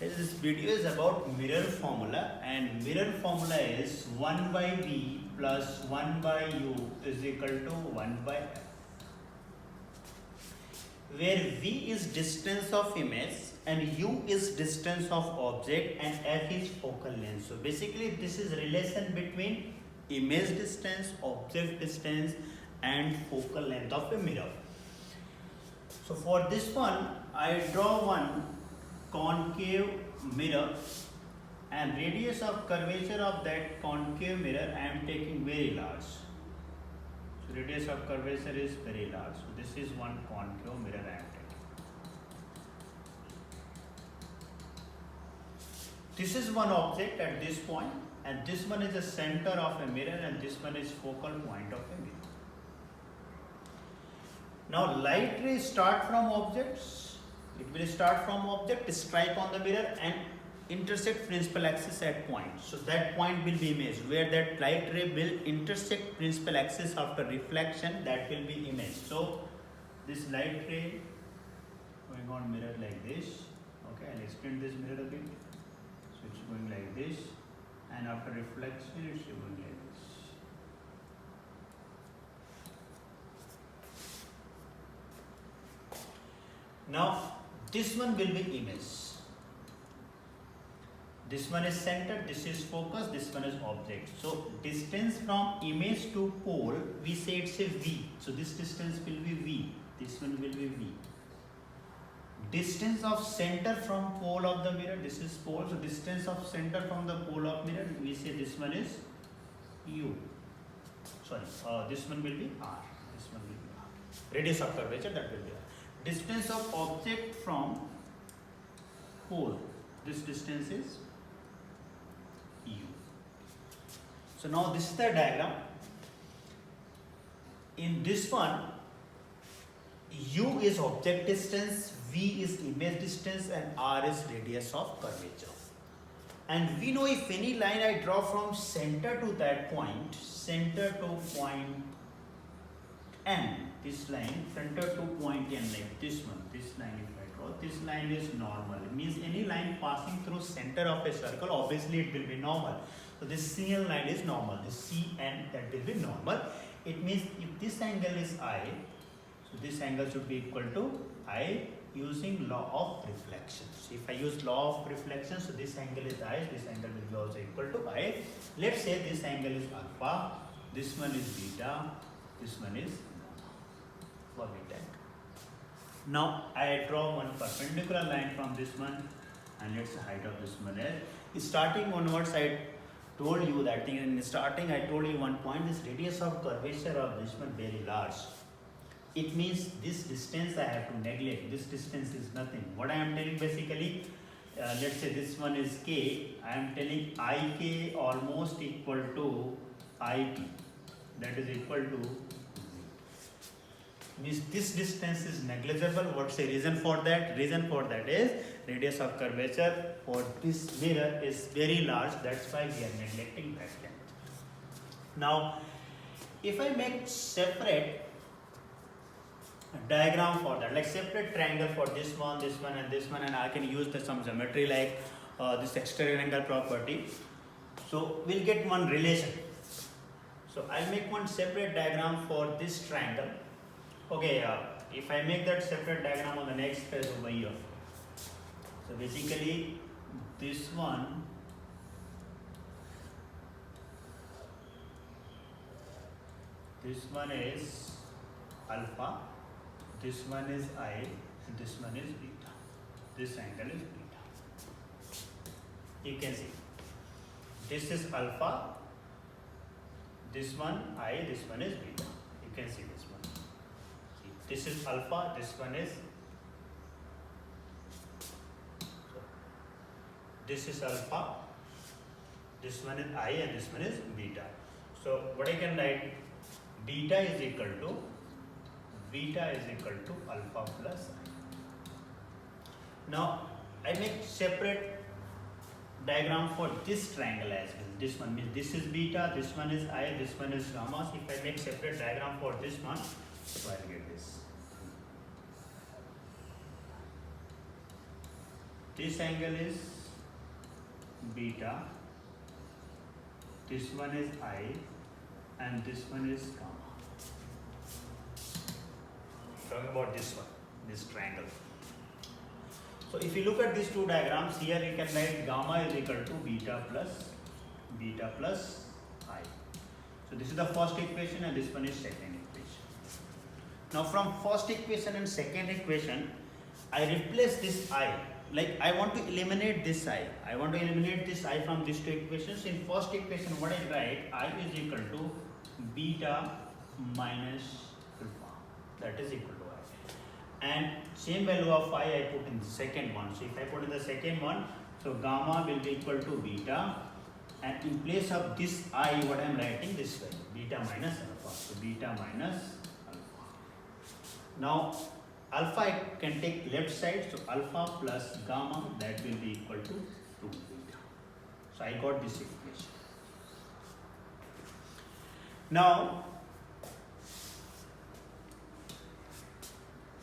This video is about mirror formula, and mirror formula is 1 by v plus 1 by u is equal to 1 by f, where v is distance of image and u is distance of object and f is focal length. So basically this is relation between image distance, object distance and focal length of a mirror. So for this one I draw one concave mirror, and radius of curvature of that concave mirror I am taking very large. So radius of curvature is very large. So this is one concave mirror I am taking. This is one object at this point, and this one is the center of a mirror, and this one is focal point of a mirror. Now light rays start from objects. It will start from object, strike on the mirror and intersect principal axis at point. So that point will be image, where that light ray will intersect principal axis after reflection, that will be image. So this light ray going on mirror like this. Okay, I'll extend this mirror a bit. So it's going like this, and after reflection it's going like this. Now this one will be image. This one is center, this is focus, this one is object. So distance from image to pole, we say it's a v. So this distance will be v. This one will be v. Distance of center from pole of the mirror, this is pole. So distance of center from the pole of mirror, we say this one is u. Sorry, this one will be r. This one will be r. Radius of curvature, that will be r. Distance of object from pole, this distance is u. So now this is the diagram. In this one, u is object distance, v is image distance, and r is radius of curvature. And we know if any line I draw from center to that point, center to point n, this line, center to point n, like this one, this line if I draw, this line is normal. It means any line passing through center of a circle, obviously it will be normal. So this CN line is normal, this CN, that will be normal. It means if this angle is I, so this angle should be equal to I using law of reflection. So if I use law of reflection, so this angle is I, this angle will be also equal to I. Let's say this angle is alpha, this one is beta, this one is for beta. Now I draw one perpendicular line from this one, and let's the height of this one is starting onwards. I told you that thing in starting. I told you one point, this radius of curvature of this one very large. It means this distance I have to neglect. This distance is nothing. What I am telling basically, let's say this one is k. I am telling ik almost equal to ip. That is equal to, means this distance is negligible. What's the reason for that? Reason for that is radius of curvature for this mirror is very large. That's why we are neglecting that length. Now, if I make separate diagram for that, like separate triangle for this one, and this one, and I can use some geometry like this exterior angle property. So we'll get one relation. So I'll make one separate diagram for this triangle. Okay, if I make that separate diagram on the next page over here. So basically this one is alpha, this one is I, and this one is beta. This angle is beta. You can see this is alpha, this one I, this one is beta. You can see this one. See, this is alpha, this one is, this is alpha, this one is I, and this one is beta. So what I can write, beta is equal to alpha plus I. Now I make separate diagram for this triangle as well. This one means this is beta, this one is I, this one is gamma. If I make separate diagram for this one, so I'll get this. this angle is beta, this one is I, and this one is gamma. Talking about this one, this triangle. So if you look at these two diagrams, here you can write gamma is equal to beta plus I. So this is the first equation and this one is second equation. Now from first equation and second equation, I replace this I. Like I want to eliminate this I. I want to eliminate this I from these two equations. In first equation, what I write, I is equal to beta minus alpha. That is equal to I. And same value of I put in the second one. So if I put in the second one, so gamma will be equal to beta. And in place of this I, what I am writing this value, beta minus alpha. So beta minus alpha. Now alpha I can take left side, so alpha plus gamma, that will be equal to 2 beta. So I got this equation. Now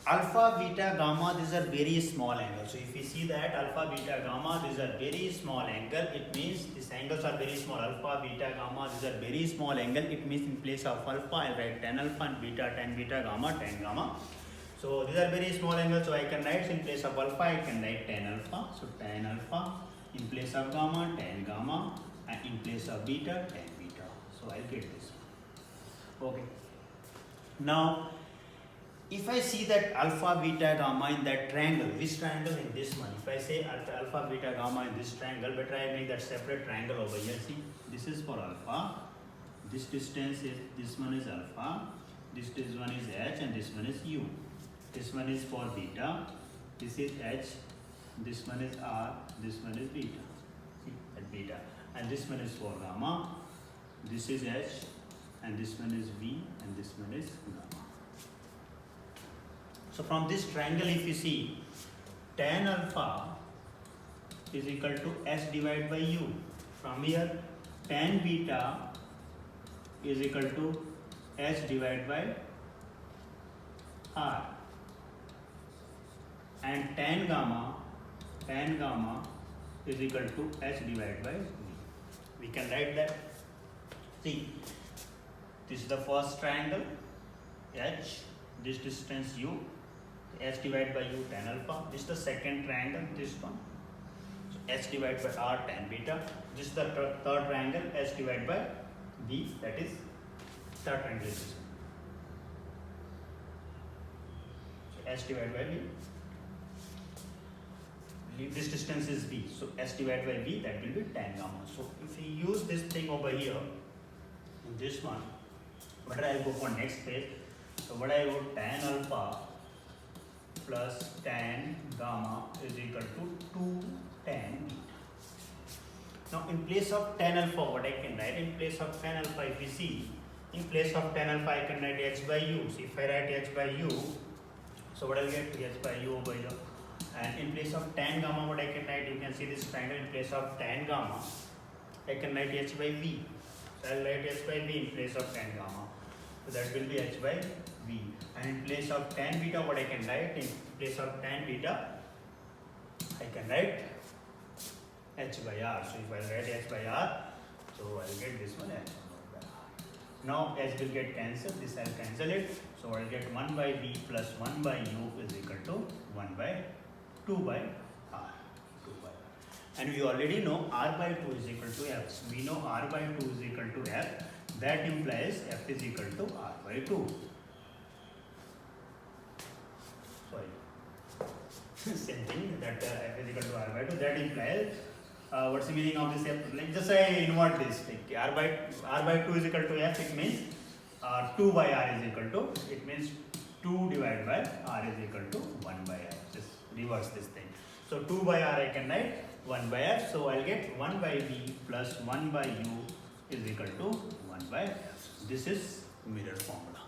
alpha, beta, gamma, these are very small angles. So if you see that alpha, beta, gamma, these are very small angle, it means these angles are very small. Alpha, beta, gamma, these are very small angle. It means in place of alpha, I write tan alpha, and beta, tan beta, gamma, tan gamma. So these are very small angles, so I can write in place of alpha, I can write tan alpha. So tan alpha, in place of gamma, tan gamma, and in place of beta, tan beta. So I'll get this one. Okay. Now, if I see that alpha, beta, gamma in that triangle, which triangle in this one? If I say alpha, beta, gamma in this triangle, better I make that separate triangle over here. See, this is for alpha. This distance is, this one is alpha. This one is h, and this one is u. This one is for beta, this is h, this one is r, this one is beta. See, at beta. And this one is for gamma, this is h, and this one is v, and this one is gamma. So from this triangle, if you see, tan alpha is equal to h divided by u. From here, tan beta is equal to h divided by r. And tan gamma is equal to h divided by v. We can write that. See, this is the first triangle, h, this distance u, h divided by u, tan alpha. This is the second triangle, this one. So h divided by r, tan beta. This is the third triangle, h divided by v, that is third triangle is this one. So h divided by v. This distance is v, so h divided by v, that will be tan gamma. So if we use this thing over here, in this one, what I will go for next phase. So what I wrote, tan alpha plus tan gamma is equal to 2 tan beta. Now in place of tan alpha, what I can write, in place of tan alpha, if we see, in place of tan alpha, I can write h by u. So if I write h by u, so what I'll get, h by u over here. And in place of tan gamma, what I can write, you can see this triangle, in place of tan gamma, I can write h by v. So I'll write h by v in place of tan gamma. So that will be h by v. And in place of tan beta, what I can write, in place of tan beta, I can write h by r. So if I write h by r, so I'll get this one h by r. Now h will get cancelled, this I'll cancel it. So I'll get 1 by v plus 1 by u is equal to 1 by 2 by r. 2 by r. And we already know r by 2 is equal to f. So we know r by 2 is equal to f. That implies f is equal to r by 2. Sorry. Same thing, that f is equal to r by 2. That implies, what's the meaning of this f? Like just I invert this. Like r by 2 is equal to f. It means 2 by r is equal to, it means 2 divided by r is equal to 1 by r. Just reverse this thing. So 2 by r I can write 1 by r. So I'll get 1 by v plus 1 by u is equal to 1 by f. This is mirror formula.